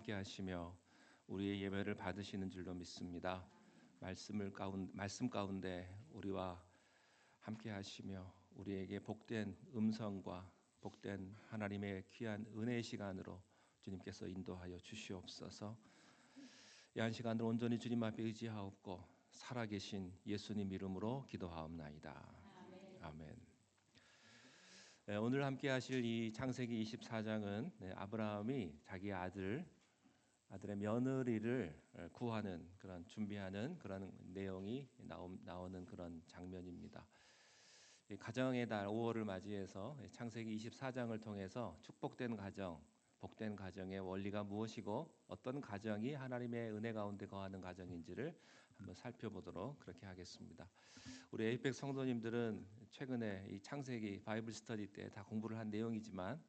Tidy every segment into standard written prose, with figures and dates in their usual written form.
함께 하시며 우리의 예배를 받으시는 줄로 믿습니다. 말씀 가운데 우리와 함께 하시며 우리에게 복된 음성과 복된 하나님의 귀한 은혜의 시간으로 주님께서 인도하여 주시옵소서. 이 한 시간을 온전히 주님 앞에 의지하옵고 살아계신 예수님 이름으로 기도하옵나이다. 아멘. 오늘 함께 하실 이 창세기 24장은 아브라함이 자기 아들의 며느리를 구하는 그런 준비하는 그런 내용이 나오는 그런 장면입니다. 가정의 달 5월을 맞이해서 창세기 24장을 통해서 축복된 가정, 복된 가정의 원리가 무엇이고 어떤 가정이 하나님의 은혜 가운데 거하는 가정인지를 한번 살펴보도록 그렇게 하겠습니다. 우리 에이펙 성도님들은 최근에 이 창세기 바이블 스터디 때 다 공부를 한 내용이지만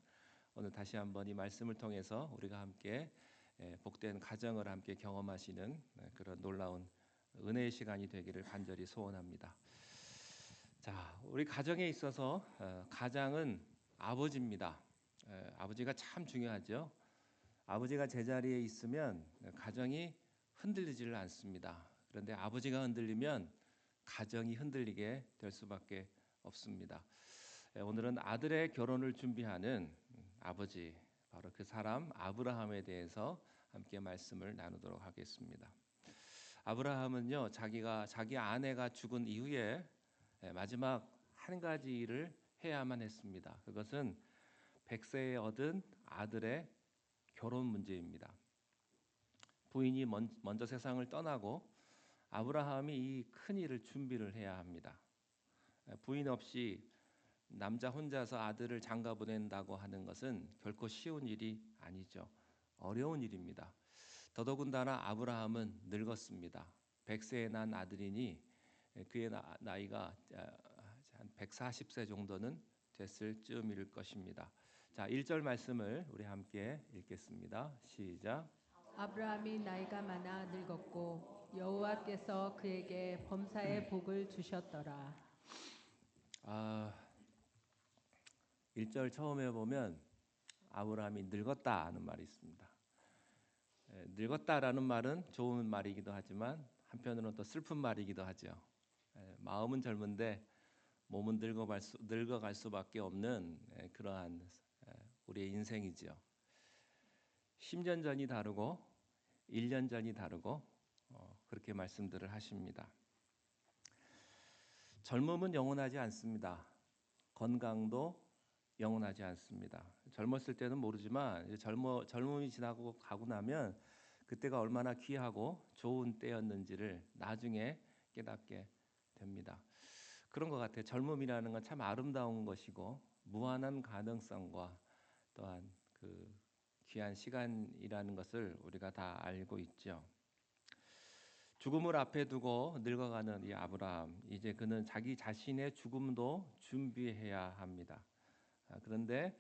오늘 다시 한번 이 말씀을 통해서 우리가 함께 복된 가정을 함께 경험하시는 그런 놀라운 은혜의 시간이 되기를 간절히 소원합니다. 자, 우리 가정에 있어서 가장은 아버지입니다. 아버지가 참 중요하죠. 아버지가 제자리에 있으면 가정이 흔들리지를 않습니다. 그런데 아버지가 흔들리면 가정이 흔들리게 될 수밖에 없습니다. 오늘은 아들의 결혼을 준비하는 아버지, 바로 그 사람 아브라함에 대해서 함께 말씀을 나누도록 하겠습니다. 아브라함은요, 자기 아내가 죽은 이후에 마지막 한 가지 일을 해야만 했습니다. 그것은 100세에 얻은 아들의 결혼 문제입니다. 부인이 먼저 세상을 떠나고 아브라함이 이 큰 일을 준비를 해야 합니다. 부인 없이 남자 혼자서 아들을 장가 보낸다고 하는 것은 결코 쉬운 일이 아니죠. 어려운 일입니다. 더더군다나 아브라함은 늙었습니다. 100세에 난 아들이니 그의 나이가 한 140세 정도는 됐을 즈음일 것입니다. 자, 1절 말씀을 우리 함께 읽겠습니다. 시작. 아브라함이 나이가 많아 늙었고 여호와께서 그에게 범사의 복을 주셨더라. 1절 처음에 보면 아브라함이 늙었다 하는 말이 있습니다. 늙었다라는 말은 좋은 말이기도 하지만 한편으로는 또 슬픈 말이기도 하죠. 마음은 젊은데 몸은 늙어갈 수밖에 없는 그러한 우리의 인생이죠. 10년 전이 다르고 1년 전이 다르고 그렇게 말씀들을 하십니다. 젊음은 영원하지 않습니다. 건강도 영원하지 않습니다. 젊었을 때는 모르지만 젊음이 지나고 가고 나면 그때가 얼마나 귀하고 좋은 때였는지를 나중에 깨닫게 됩니다. 그런 것 같아요. 젊음이라는 건 참 아름다운 것이고 무한한 가능성과 또한 그 귀한 시간이라는 것을 우리가 다 알고 있죠. 죽음을 앞에 두고 늙어가는 이 아브라함, 이제 그는 자기 자신의 죽음도 준비해야 합니다. 그런데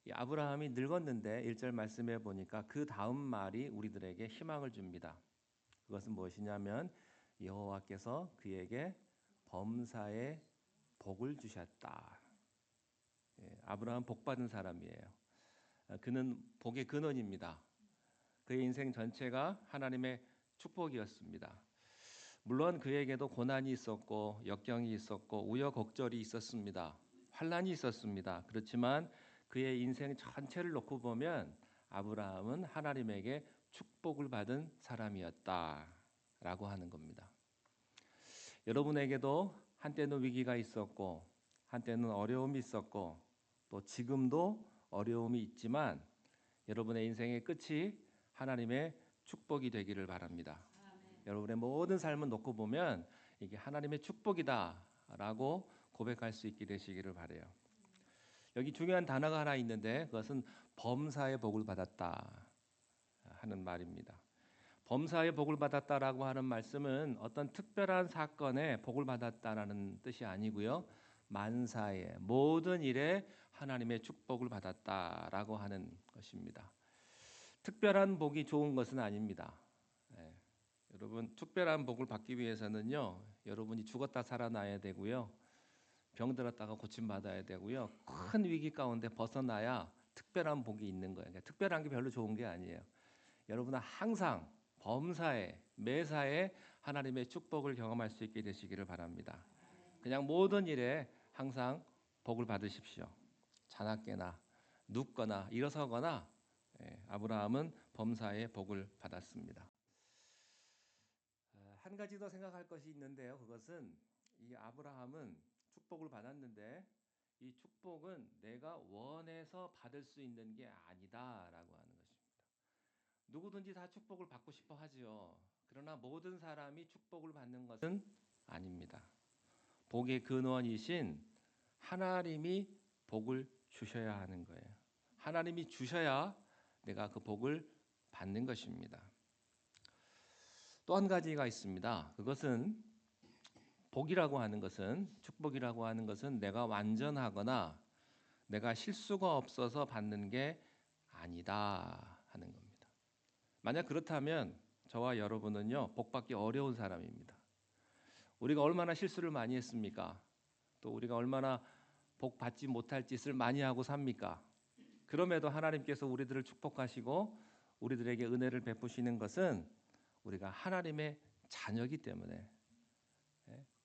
이 아브라함이 늙었는데 1절 말씀해 보니까 그 다음 말이 우리들에게 희망을 줍니다. 그것은 무엇이냐면 여호와께서 그에게 범사의 복을 주셨다. 아브라함 복 받은 사람이에요. 그는 복의 근원입니다. 그의 인생 전체가 하나님의 축복이었습니다. 물론 그에게도 고난이 있었고 역경이 있었고 우여곡절이 있었습니다. 환난이 있었습니다. 그렇지만 그의 인생 전체를 놓고 보면 아브라함은 하나님에게 축복을 받은 사람이었다라고 하는 겁니다. 여러분에게도 한때는 위기가 있었고 한때는 어려움이 있었고 또 지금도 어려움이 있지만 여러분의 인생의 끝이 하나님의 축복이 되기를 바랍니다. 여러분의 모든 삶을 놓고 보면 이게 하나님의 축복이다라고 고백할 수 있게 되시기를 바라요. 여기 중요한 단어가 하나 있는데 그것은 범사의 복을 받았다 하는 말입니다. 범사의 복을 받았다라고 하는 말씀은 어떤 특별한 사건에 복을 받았다라는 뜻이 아니고요. 만사의 모든 일에 하나님의 축복을 받았다라고 하는 것입니다. 특별한 복이 좋은 것은 아닙니다. 여러분 특별한 복을 받기 위해서는요, 여러분이 죽었다 살아나야 되고요, 병들었다가 고침 받아야 되고요, 큰 위기 가운데 벗어나야 특별한 복이 있는 거예요. 그러니까 특별한 게 별로 좋은 게 아니에요. 여러분은 항상 범사에 매사에 하나님의 축복을 경험할 수 있게 되시기를 바랍니다. 그냥 모든 일에 항상 복을 받으십시오. 자나깨나 눕거나 일어서거나 아브라함은 범사에 복을 받았습니다. 한 가지 더 생각할 것이 있는데요. 그것은 이 아브라함은 축복을 받았는데 이 축복은 내가 원해서 받을 수 있는 게 아니다라고 하는 것입니다. 누구든지 다 축복을 받고 싶어 하지요. 그러나 모든 사람이 축복을 받는 것은 아닙니다. 복의 근원이신 하나님이 복을 주셔야 하는 거예요. 하나님이 주셔야 내가 그 복을 받는 것입니다. 또 한 가지가 있습니다. 그것은 복이라고 하는 것은 축복이라고 하는 것은 내가 완전하거나 내가 실수가 없어서 받는 게 아니다 하는 겁니다. 만약 그렇다면 저와 여러분은요 복받기 어려운 사람입니다. 우리가 얼마나 실수를 많이 했습니까? 또 우리가 얼마나 복 받지 못할 짓을 많이 하고 삽니까? 그럼에도 하나님께서 우리들을 축복하시고 우리들에게 은혜를 베푸시는 것은 우리가 하나님의 자녀이기 때문에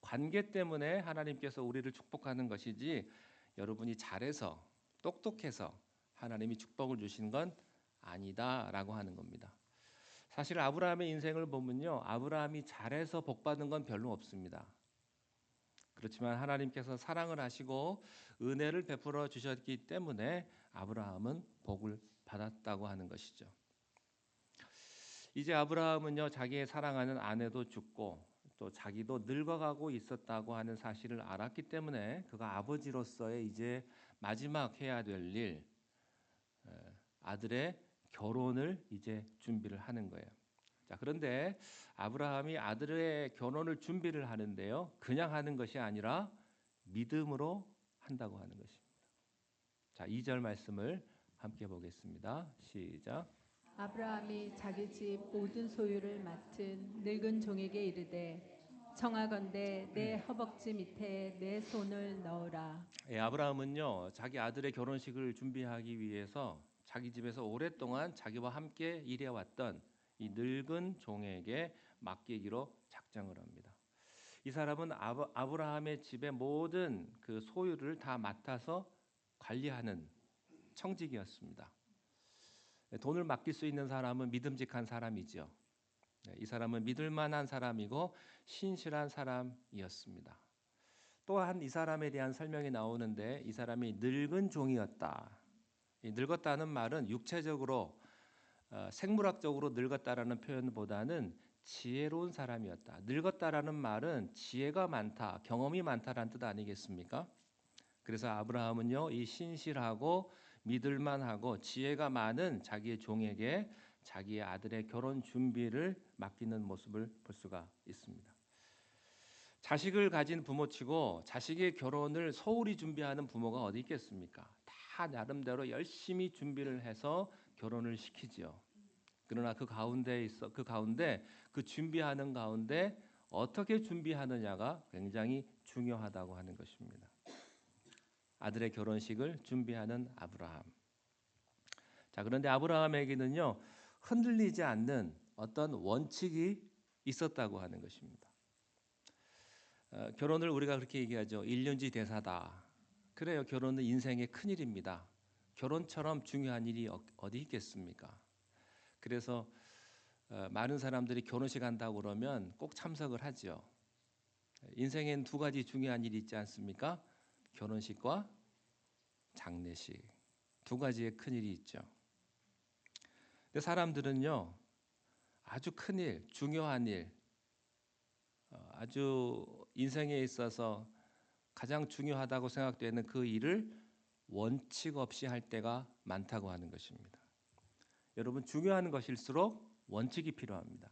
관계 때문에 하나님께서 우리를 축복하는 것이지 여러분이 잘해서 똑똑해서 하나님이 축복을 주신 건 아니다라고 하는 겁니다. 사실 아브라함의 인생을 보면요. 아브라함이 잘해서 복 받은 건 별로 없습니다. 그렇지만 하나님께서 사랑을 하시고 은혜를 베풀어 주셨기 때문에 아브라함은 복을 받았다고 하는 것이죠. 이제 아브라함은요. 자기의 사랑하는 아내도 죽고 또 자기도 늙어가고 있었다고 하는 사실을 알았기 때문에 그가 아버지로서의 이제 마지막 해야 될 일, 아들의 결혼을 이제 준비를 하는 거예요. 자, 그런데 아브라함이 아들의 결혼을 준비를 하는데요. 그냥 하는 것이 아니라 믿음으로 한다고 하는 것입니다. 자, 2절 말씀을 함께 보겠습니다. 시작. 아브라함이 자기 집 모든 소유를 맡은 늙은 종에게 이르되 청하건대 내 허벅지 밑에 내 손을 넣으라. 아브라함은요. 자기 아들의 결혼식을 준비하기 위해서 자기 집에서 오랫동안 자기와 함께 일해왔던 이 늙은 종에게 맡기기로 작정을 합니다. 이 사람은 아브라함의 집의 모든 그 소유를 다 맡아서 관리하는 청직이었습니다. 돈을 맡길 수 있는 사람은 믿음직한 사람이죠. 이 사람은 믿을 만한 사람이고 신실한 사람이었습니다. 또한 이 사람에 대한 설명이 나오는데 이 사람이 늙은 종이었다. 이 늙었다는 말은 육체적으로 생물학적으로 늙었다라는 표현보다는 지혜로운 사람이었다. 늙었다라는 말은 지혜가 많다, 경험이 많다라는 뜻 아니겠습니까? 그래서 아브라함은요, 이 신실하고 믿을만하고 지혜가 많은 자기의 종에게 자기의 아들의 결혼 준비를 맡기는 모습을 볼 수가 있습니다. 자식을 가진 부모치고 자식의 결혼을 소홀히 준비하는 부모가 어디 있겠습니까? 다 나름대로 열심히 준비를 해서 결혼을 시키지요. 그러나 그 가운데 그 준비하는 가운데 어떻게 준비하느냐가 굉장히 중요하다고 하는 것입니다. 아들의 결혼식을 준비하는 아브라함. 자, 그런데 아브라함에게는요, 흔들리지 않는 어떤 원칙이 있었다고 하는 것입니다. 결혼을 우리가 그렇게 얘기하죠. 일륜지 대사다. 그래요. 결혼은 인생의 큰일입니다. 결혼처럼 중요한 일이 어디 있겠습니까? 그래서 많은 사람들이 결혼식 한다고 그러면 꼭 참석을 하죠. 인생엔 두 가지 중요한 일이 있지 않습니까? 결혼식과 장례식. 두 가지의 큰일이 있죠. 근데 사람들은요. 아주 큰일, 중요한 일, 아주 인생에 있어서 가장 중요하다고 생각되는 그 일을 원칙 없이 할 때가 많다고 하는 것입니다. 여러분, 중요한 것일수록 원칙이 필요합니다.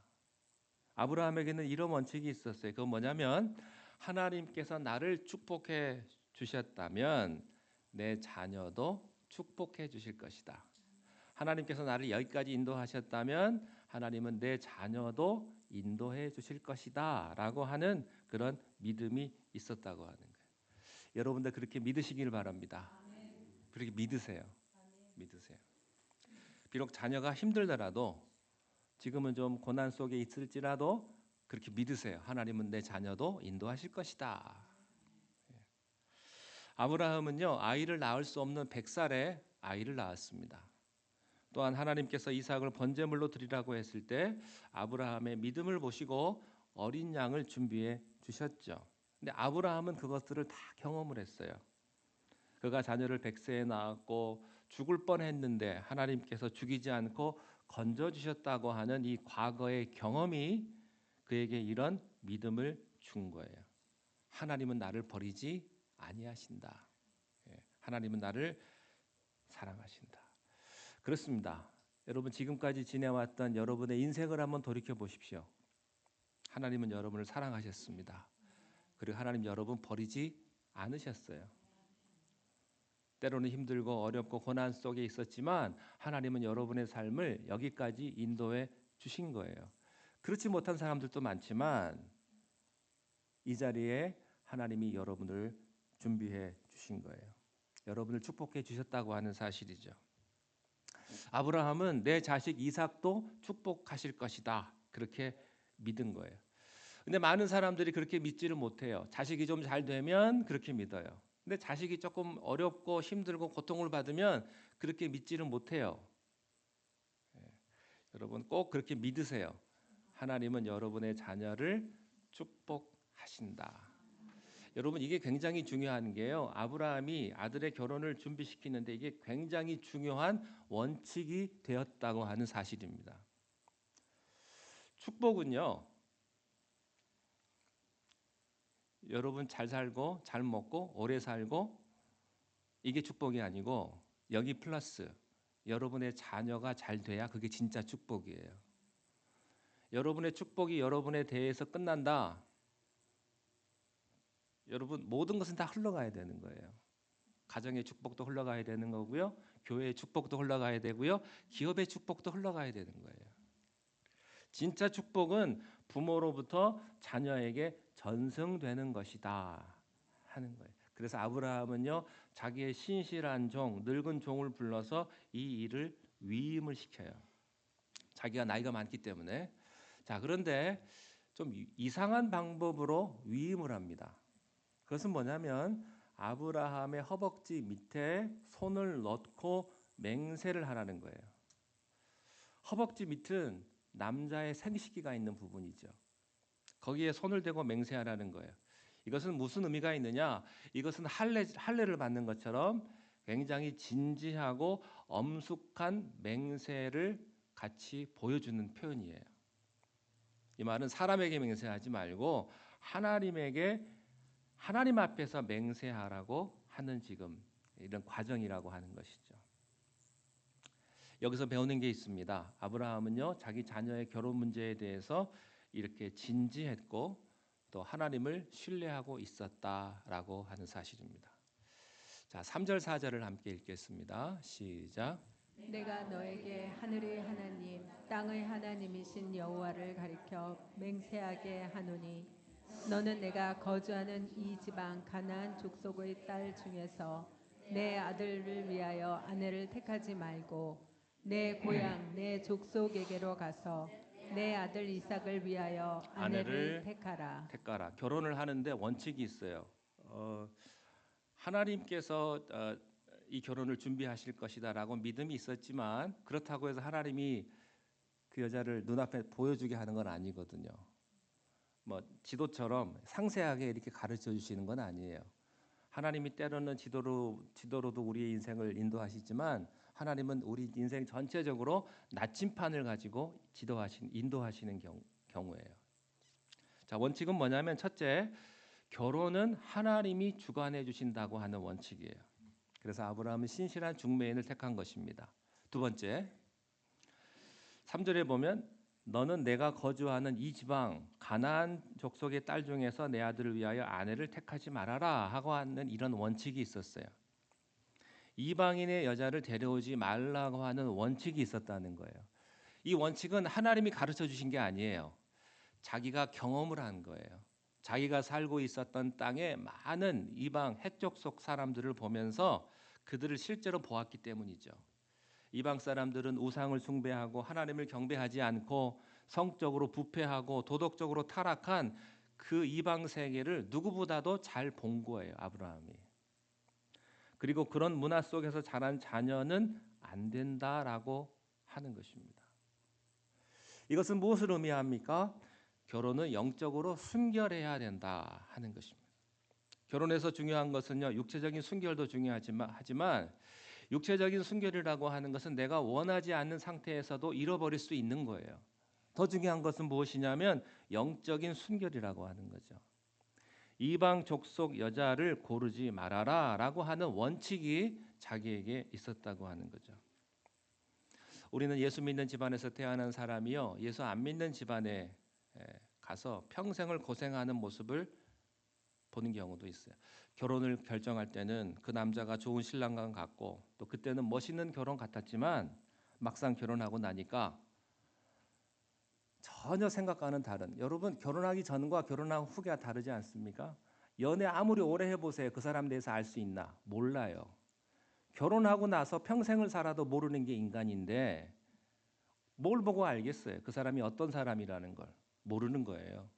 아브라함에게는 이런 원칙이 있었어요. 그건 뭐냐면 하나님께서 나를 축복해 주셨다면 내 자녀도 축복해 주실 것이다. 하나님께서 나를 여기까지 인도하셨다면 하나님은 내 자녀도 인도해 주실 것이다 라고 하는 그런 믿음이 있었다고 하는 거예요. 여러분들 그렇게 믿으시길 바랍니다. 그렇게 믿으세요. 믿으세요. 비록 자녀가 힘들더라도 지금은 좀 고난 속에 있을지라도 그렇게 믿으세요. 하나님은 내 자녀도 인도하실 것이다. 아브라함은요, 아이를 낳을 수 없는 100살에 아이를 낳았습니다. 또한 하나님께서 이삭을 번제물로 드리라고 했을 때 아브라함의 믿음을 보시고 어린 양을 준비해 주셨죠. 근데 아브라함은 그것들을 다 경험을 했어요. 그가 자녀를 100세에 낳았고 죽을 뻔했는데 하나님께서 죽이지 않고 건져 주셨다고 하는 이 과거의 경험이 그에게 이런 믿음을 준 거예요. 하나님은 나를 버리지 아니하신다. 하나님은 나를 사랑하신다. 그렇습니다. 여러분 지금까지 지내왔던 여러분의 인생을 한번 돌이켜 보십시오. 하나님은 여러분을 사랑하셨습니다. 그리고 하나님 여러분 버리지 않으셨어요. 때로는 힘들고 어렵고 고난 속에 있었지만 하나님은 여러분의 삶을 여기까지 인도해 주신 거예요. 그렇지 못한 사람들도 많지만 이 자리에 하나님이 여러분을 준비해 주신 거예요. 여러분을 축복해 주셨다고 하는 사실이죠. 아브라함은 내 자식 이삭도 축복하실 것이다. 그렇게 믿은 거예요. 근데 많은 사람들이 그렇게 믿지를 못해요. 자식이 좀 잘 되면 그렇게 믿어요. 근데 자식이 조금 어렵고 힘들고 고통을 받으면 그렇게 믿지를 못해요. 여러분 꼭 그렇게 믿으세요. 하나님은 여러분의 자녀를 축복하신다. 여러분 이게 굉장히 중요한 게요. 아브라함이 아들의 결혼을 준비시키는데 이게 굉장히 중요한 원칙이 되었다고 하는 사실입니다. 축복은요. 여러분 잘 살고 잘 먹고 오래 살고 이게 축복이 아니고 여기 플러스 여러분의 자녀가 잘 돼야 그게 진짜 축복이에요. 여러분의 축복이 여러분에 대해서 끝난다. 여러분 모든 것은 다 흘러가야 되는 거예요. 가정의 축복도 흘러가야 되는 거고요. 교회의 축복도 흘러가야 되고요. 기업의 축복도 흘러가야 되는 거예요. 진짜 축복은 부모로부터 자녀에게 전승되는 것이다 하는 거예요. 그래서 아브라함은요. 자기의 신실한 종, 늙은 종을 불러서 이 일을 위임을 시켜요. 자기가 나이가 많기 때문에. 자, 그런데 좀 이상한 방법으로 위임을 합니다. 그것은 뭐냐면 아브라함의 허벅지 밑에 손을 넣고 맹세를 하라는 거예요. 허벅지 밑은 남자의 생식기가 있는 부분이죠. 거기에 손을 대고 맹세하라는 거예요. 이것은 무슨 의미가 있느냐? 이것은 할례를 받는 것처럼 굉장히 진지하고 엄숙한 맹세를 같이 보여주는 표현이에요. 이 말은 사람에게 맹세하지 말고 하나님 앞에서 맹세하라고 하는 지금 이런 과정이라고 하는 것이죠. 여기서 배우는 게 있습니다. 아브라함은요, 자기 자녀의 결혼 문제에 대해서 이렇게 진지했고 또 하나님을 신뢰하고 있었다라고 하는 사실입니다. 자, 3절 4절을 함께 읽겠습니다. 시작. 내가 너에게 하늘의 하나님 땅의 하나님이신 여호와를 가리켜 맹세하게 하노니 너는 내가 거주하는 이 지방 가나안 족속의 딸 중에서 내 아들을 위하여 아내를 택하지 말고 내 고향 내 족속에게로 가서 내 아들 이삭을 위하여 아내를 택하라. 택하라. 결혼을 하는데 원칙이 있어요. 하나님께서 이 결혼을 준비하실 것이다라고 믿음이 있었지만 그렇다고 해서 하나님이 그 여자를 눈앞에 보여주게 하는 건 아니거든요. 뭐 지도처럼 상세하게 이렇게 가르쳐 주시는 건 아니에요. 하나님이 때로는 지도로도 우리의 인생을 인도하시지만 하나님은 우리 인생 전체적으로 나침판을 가지고 인도하시는 경우예요. 자, 원칙은 뭐냐면 첫째, 결혼은 하나님이 주관해 주신다고 하는 원칙이에요. 그래서 아브라함은 신실한 중매인을 택한 것입니다. 두 번째, 3절에 보면 너는 내가 거주하는 이 지방 가나안 족속의 딸 중에서 내 아들을 위하여 아내를 택하지 말아라 하고 하는 이런 원칙이 있었어요. 이방인의 여자를 데려오지 말라고 하는 원칙이 있었다는 거예요. 이 원칙은 하나님이 가르쳐 주신 게 아니에요. 자기가 경험을 한 거예요. 자기가 살고 있었던 땅에 많은 이방 핵족속 사람들을 보면서 그들을 실제로 보았기 때문이죠. 이방 사람들은 우상을 숭배하고 하나님을 경배하지 않고 성적으로 부패하고 도덕적으로 타락한 그 이방 세계를 누구보다도 잘 본 거예요, 아브라함이. 그리고 그런 문화 속에서 자란 자녀는 안 된다라고 하는 것입니다. 이것은 무엇을 의미합니까? 결혼은 영적으로 순결해야 된다 하는 것입니다. 결혼에서 중요한 것은요, 육체적인 순결도 하지만 육체적인 순결이라고 하는 것은 내가 원하지 않는 상태에서도 잃어버릴 수 있는 거예요. 더 중요한 것은 무엇이냐면 영적인 순결이라고 하는 거죠. 이방 족속 여자를 고르지 말아라라고 하는 원칙이 자기에게 있었다고 하는 거죠. 우리는 예수 믿는 집안에서 태어난 사람이요, 예수 안 믿는 집안에 가서 평생을 고생하는 모습을 보는 경우도 있어요. 결혼을 결정할 때는 그 남자가 좋은 신랑과 같고 또 그때는 멋있는 결혼 같았지만 막상 결혼하고 나니까 전혀 생각과는 다른, 여러분 결혼하기 전과 결혼한 후가 다르지 않습니까? 연애 아무리 오래 해보세요. 그 사람 대해서 알 수 있나? 몰라요. 결혼하고 나서 평생을 살아도 모르는 게 인간인데 뭘 보고 알겠어요? 그 사람이 어떤 사람이라는 걸 모르는 거예요.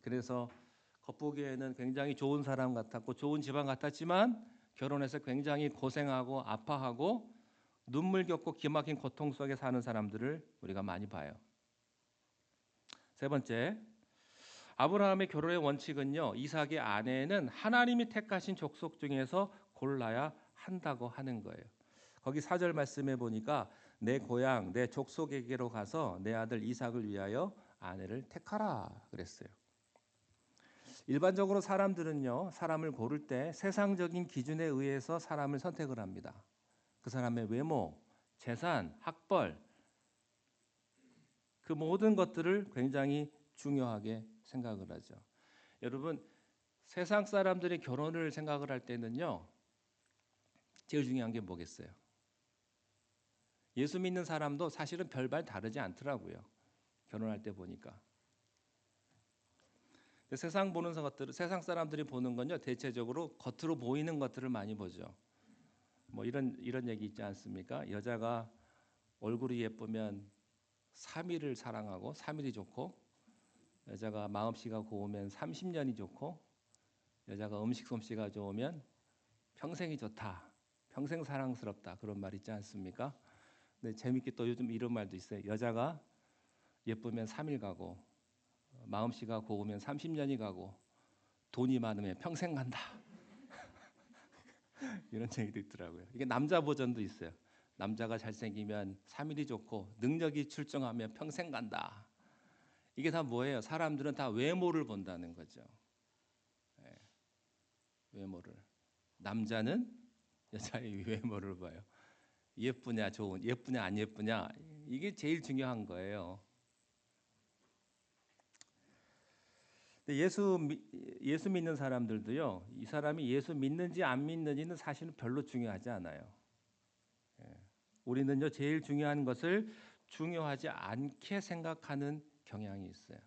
그래서 겉보기에는 굉장히 좋은 사람 같았고 좋은 집안 같았지만 결혼해서 굉장히 고생하고 아파하고 눈물 겪고 기막힌 고통 속에 사는 사람들을 우리가 많이 봐요. 세 번째, 아브라함의 결혼의 원칙은요, 이삭의 아내는 하나님이 택하신 족속 중에서 골라야 한다고 하는 거예요. 거기 4절 말씀해 보니까 내 고향 내 족속에게로 가서 내 아들 이삭을 위하여 아내를 택하라 그랬어요. 일반적으로 사람들은요, 사람을 고를 때 세상적인 기준에 의해서 사람을 선택을 합니다. 그 사람의 외모, 재산, 학벌, 그 모든 것들을 굉장히 중요하게 생각을 하죠. 여러분, 세상 사람들이 결혼을 생각을 할 때는요, 제일 중요한 게 뭐겠어요? 예수 믿는 사람도 사실은 별반 다르지 않더라고요. 결혼할 때 보니까. 세상 보는 것들을, 세상 사람들이 보는 건요, 대체적으로 겉으로 보이는 것들을 많이 보죠. 뭐 이런 얘기 있지 않습니까? 여자가 얼굴이 예쁘면 3일을 사랑하고 3일이 좋고, 여자가 마음씨가 고우면 30년이 좋고, 여자가 음식 솜씨가 좋으면 평생이 좋다, 평생 사랑스럽다, 그런 말 있지 않습니까? 근데 재밌게 또 요즘 이런 말도 있어요. 여자가 예쁘면 3일 가고 마음씨가 고우면 30년이 가고 돈이 많으면 평생 간다. 이런 얘기도 있더라고요. 이게 남자 버전도 있어요. 남자가 잘생기면 3일이 좋고 능력이 출중하면 평생 간다. 이게 다 뭐예요? 사람들은 다 외모를 본다는 거죠. 네. 외모를. 남자는 여자의 외모를 봐요. 예쁘냐 예쁘냐 안 예쁘냐, 이게 제일 중요한 거예요. 예수 믿는 사람들도요, 이 사람이 예수 믿는지 안 믿는지는 사실은 별로 중요하지 않아요. 우리는요, 제일 중요한 것을 중요하지 않게 생각하는 경향이 있어요.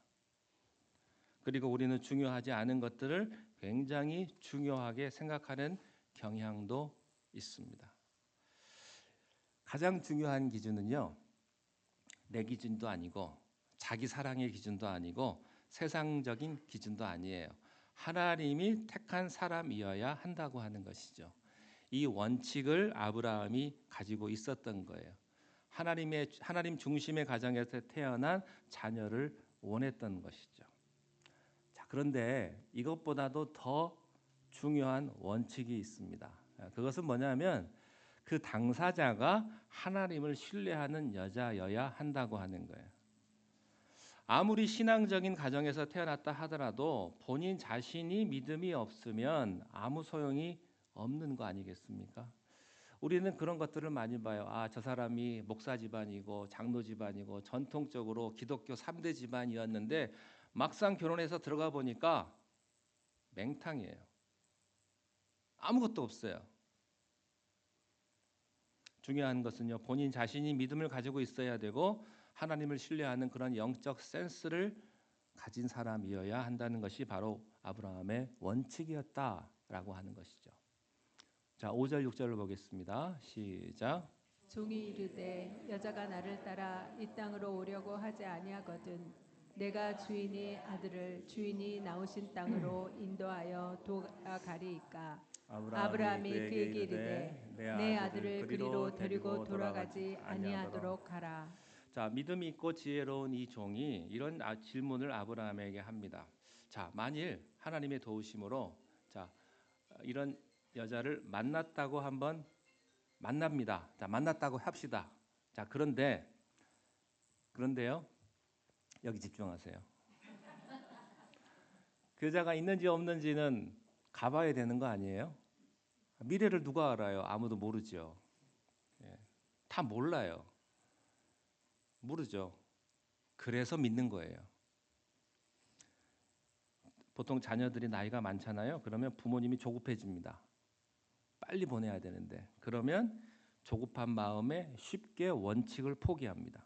그리고 우리는 중요하지 않은 것들을 굉장히 중요하게 생각하는 경향도 있습니다. 가장 중요한 기준은요, 내 기준도 아니고 자기 사랑의 기준도 아니고 세상적인 기준도 아니에요. 하나님이 택한 사람이어야 한다고 하는 것이죠. 이 원칙을 아브라함이 가지고 있었던 거예요. 하나님 중심의 가정에서 태어난 자녀를 원했던 것이죠. 자, 그런데 이것보다도 더 중요한 원칙이 있습니다. 그것은 뭐냐면 그 당사자가 하나님을 신뢰하는 여자여야 한다고 하는 거예요. 아무리 신앙적인 가정에서 태어났다 하더라도 본인 자신이 믿음이 없으면 아무 소용이 없는 거 아니겠습니까? 우리는 그런 것들을 많이 봐요. 아, 저 사람이 목사 집안이고 장로 집안이고 전통적으로 기독교 3대 집안이었는데 막상 결혼해서 들어가 보니까 맹탕이에요. 아무것도 없어요. 중요한 것은요, 본인 자신이 믿음을 가지고 있어야 되고 하나님을 신뢰하는 그런 영적 센스를 가진 사람이어야 한다는 것이 바로 아브라함의 원칙이었다라고 하는 것이죠. 자, 5절 6절을 보겠습니다. 시작. 종이 이르되 여자가 나를 따라 이 땅으로 오려고 하지 아니하거든 내가 주인이 아들을 주인이 나오신 땅으로 인도하여 돌아가리이까. 아브라함이 그에게 이르되 내 아들을 그리로 데리고 돌아가지 아니하도록 하라. 자, 믿음이 있고 지혜로운 이 종이 이런 질문을 아브라함에게 합니다. 자, 만일 하나님의 도우심으로 자, 이런 여자를 만났다고 한번 만납니다. 자, 만났다고 합시다. 자, 그런데요. 여기 집중하세요. 그 여자가 있는지 없는지는 가봐야 되는 거 아니에요? 미래를 누가 알아요? 아무도 모르죠. 예, 다 몰라요. 모르죠. 그래서 믿는 거예요. 보통 자녀들이 나이가 많잖아요. 그러면 부모님이 조급해집니다. 빨리 보내야 되는데 그러면 조급한 마음에 쉽게 원칙을 포기합니다.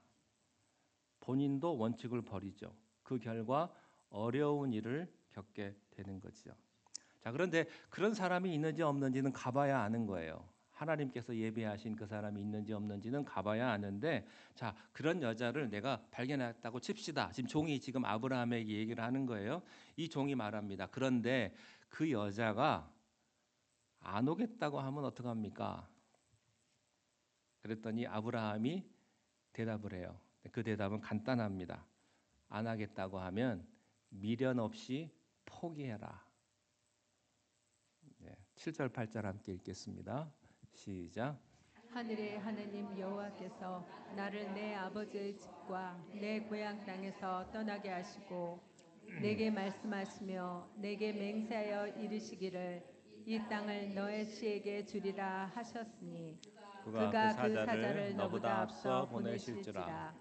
본인도 원칙을 버리죠. 그 결과 어려운 일을 겪게 되는 거죠. 자, 그런데 그런 사람이 있는지 없는지는 가봐야 아는 거예요. 하나님께서 예비하신 그 사람이 있는지 없는지는 가봐야 아는데, 자, 그런 여자를 내가 발견했다고 칩시다. 지금 종이 지금 아브라함에게 얘기를 하는 거예요. 이 종이 말합니다. 그런데 그 여자가 안 오겠다고 하면 어떡합니까? 그랬더니 아브라함이 대답을 해요. 그 대답은 간단합니다. 안 하겠다고 하면 미련 없이 포기해라. 7절 8절 함께 읽겠습니다. 시작. 하늘의 하느님 여호와께서 나를 내 아버지의 집과 내 고향 땅에서 떠나게 하시고 내게 말씀하시며 내게 맹세하여 이르시기를 이 땅을 너의 씨에게 주리라 하셨으니 그가 그 사자를 너보다 앞서 보내실지라.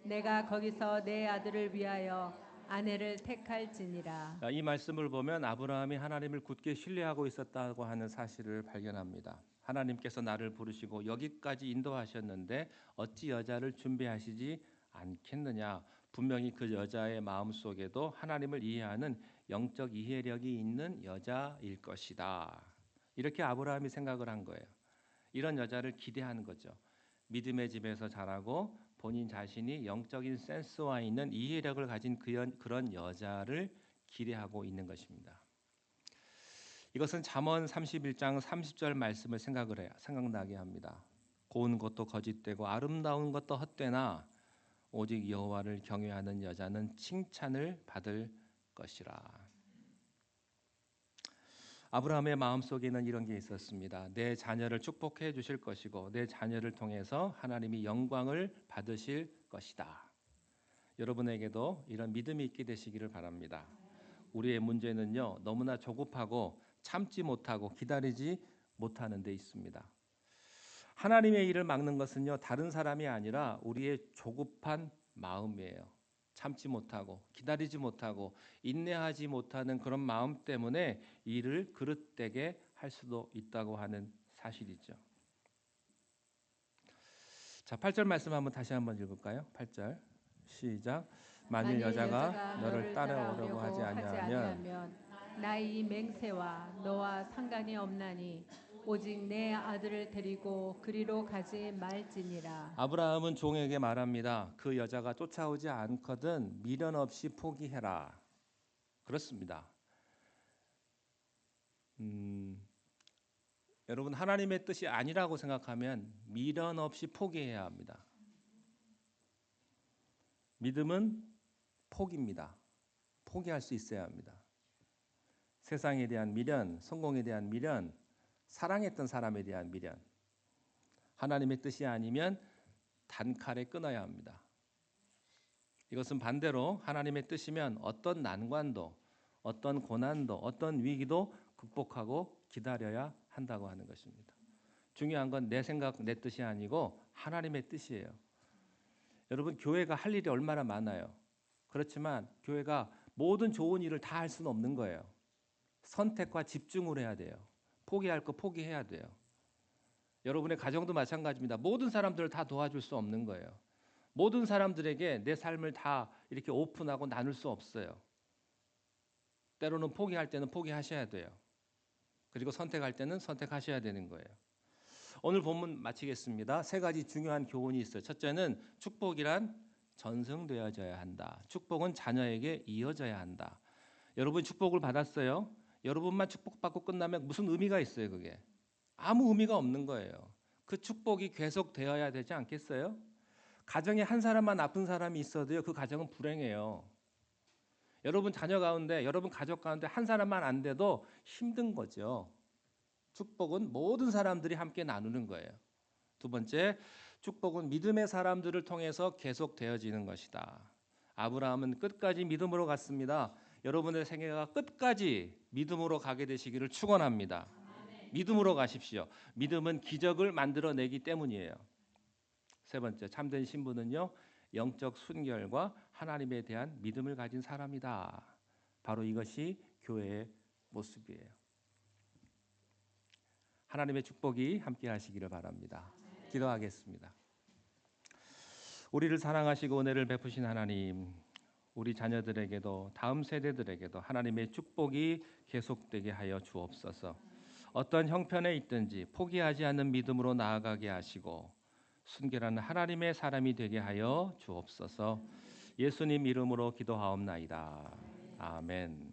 내가 거기서 내 아들을 위하여 아내를 택할지니라. 이 말씀을 보면 아브라함이 하나님을 굳게 신뢰하고 있었다고 하는 사실을 발견합니다. 하나님께서 나를 부르시고 여기까지 인도하셨는데 어찌 여자를 준비하시지 않겠느냐. 분명히 그 여자의 마음속에도 하나님을 이해하는 영적 이해력이 있는 여자일 것이다. 이렇게 아브라함이 생각을 한 거예요. 이런 여자를 기대하는 거죠. 믿음의 집에서 자라고 본인 자신이 영적인 센스와 있는 이해력을 가진 그런 여자를 기대하고 있는 것입니다. 이것은 잠언 31장 30절 말씀을 생각나게 합니다. 고운 것도 거짓되고 아름다운 것도 헛되나 오직 여호와를 경외하는 여자는 칭찬을 받을 것이라. 아브라함의 마음속에는 이런 게 있었습니다. 내 자녀를 축복해 주실 것이고 내 자녀를 통해서 하나님이 영광을 받으실 것이다. 여러분에게도 이런 믿음이 있게 되시기를 바랍니다. 우리의 문제는요, 너무나 조급하고 참지 못하고 기다리지 못하는 데 있습니다. 하나님의 일을 막는 것은요, 다른 사람이 아니라 우리의 조급한 마음이에요. 참지 못하고 기다리지 못하고 인내하지 못하는 그런 마음 때문에 일을 그릇되게 할 수도 있다고 하는 사실이죠. 자, 8절 말씀 다시 한번 읽을까요? 8절 시작. 만일 여자가 너를 따라오려고 하지 아니하면 나의 맹세와 너와 상관이 없나니 오직 내 아들을 데리고 그리로 가지 말지니라. 아브라함은 종에게 말합니다. 그 여자가 쫓아오지 않거든 미련 없이 포기해라. 그렇습니다. 여러분 하나님의 뜻이 아니라고 생각하면 미련 없이 포기해야 합니다. 믿음은 포기입니다. 포기할 수 있어야 합니다. 세상에 대한 미련, 성공에 대한 미련, 사랑했던 사람에 대한 미련, 하나님의 뜻이 아니면 단칼에 끊어야 합니다. 이것은 반대로 하나님의 뜻이면 어떤 난관도, 어떤 고난도, 어떤 위기도 극복하고 기다려야 한다고 하는 것입니다. 중요한 건 내 생각, 내 뜻이 아니고 하나님의 뜻이에요. 여러분 교회가 할 일이 얼마나 많아요. 그렇지만 교회가 모든 좋은 일을 다 할 수는 없는 거예요. 선택과 집중을 해야 돼요. 포기할 거 포기해야 돼요. 여러분의 가정도 마찬가지입니다. 모든 사람들을 다 도와줄 수 없는 거예요. 모든 사람들에게 내 삶을 다 이렇게 오픈하고 나눌 수 없어요. 때로는 포기할 때는 포기하셔야 돼요. 그리고 선택할 때는 선택하셔야 되는 거예요. 오늘 본문 마치겠습니다. 세 가지 중요한 교훈이 있어요. 첫째는 축복이란 전승되어져야 한다. 축복은 자녀에게 이어져야 한다. 여러분 축복을 받았어요. 여러분만 축복받고 끝나면 무슨 의미가 있어요, 그게? 아무 의미가 없는 거예요. 그 축복이 계속되어야 되지 않겠어요? 가정에 한 사람만 아픈 사람이 있어도요, 그 가정은 불행해요. 여러분 자녀 가운데, 여러분 가족 가운데 한 사람만 안 돼도 힘든 거죠. 축복은 모든 사람들이 함께 나누는 거예요. 두 번째, 축복은 믿음의 사람들을 통해서 계속되어지는 것이다. 아브라함은 끝까지 믿음으로 갔습니다. 여러분의 생애가 끝까지 믿음으로 가게 되시기를 축원합니다. 믿음으로 가십시오. 믿음은 기적을 만들어내기 때문이에요. 세 번째, 참된 신부는요, 영적 순결과 하나님에 대한 믿음을 가진 사람이다. 바로 이것이 교회의 모습이에요. 하나님의 축복이 함께 하시기를 바랍니다. 기도하겠습니다. 우리를 사랑하시고 은혜를 베푸신 하나님, 우리 자녀들에게도 다음 세대들에게도 하나님의 축복이 계속되게 하여 주옵소서. 어떤 형편에 있든지 포기하지 않는 믿음으로 나아가게 하시고 순결한 하나님의 사람이 되게 하여 주옵소서. 예수님 이름으로 기도하옵나이다. 아멘.